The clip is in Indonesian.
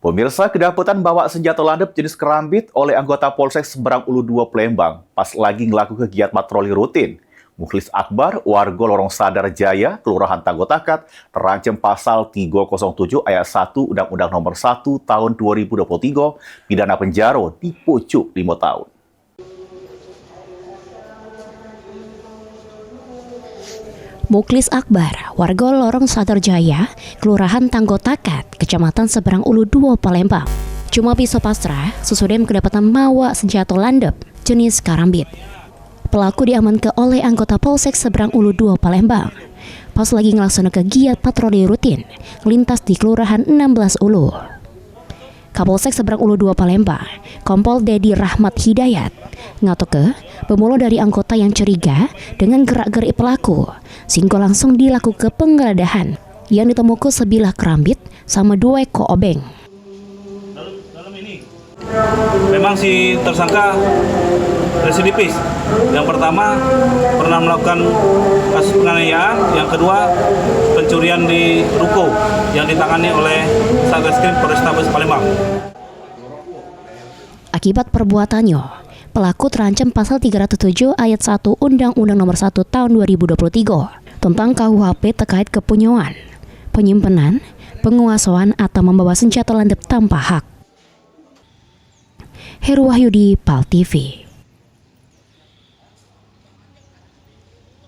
Pemirsa, kedapatan bawa senjata landep jenis kerambit oleh anggota Polsek Seberang Ulu 2 Palembang pas lagi ngelaku kegiatan patroli rutin. Mukhlis Akbar, warga Lorong Sadar Jaya, Kelurahan Tanggotakat, terancam pasal 307 ayat 1 Undang-Undang Nomor 1 Tahun 2023, pidana penjara di pucuk 5 tahun. Mukhlis Akbar, warga Lorong Sadar Jaya, Kelurahan Tanggotakat, Kecamatan Seberang Ulu 2 Palembang. Cuma pisau pasrah, sesudah kedapatan bawa senjata landep jenis karambit. Pelaku diamankan oleh anggota Polsek Seberang Ulu 2 Palembang pas lagi ngelaksanakan kegiatan patroli rutin lintas di Kelurahan 16 Ulu. Kapolsek Seberang Ulu 2 Palembang, Kompol Dedi Rahmat Hidayat, ngatoke bermula dari anggota yang curiga dengan gerak-gerik pelaku, sehingga langsung dilakukan penggeledahan yang ditemukan sebilah kerambit sama 2 ekor obeng. Dalam ini memang si tersangka residivis. Yang pertama pernah melakukan kasus penganiayaan, yang kedua pencurian di ruko yang ditangani oleh Satreskrim Polrestabes Palembang. Akibat perbuatannya, pelaku terancam pasal 307 ayat 1 Undang-Undang Nomor 1 Tahun 2023 tentang KUHP terkait kepunyaan, penyimpanan, penguasaan atau membawa senjata landep tanpa hak. Heru Wahyudi, PAL TV.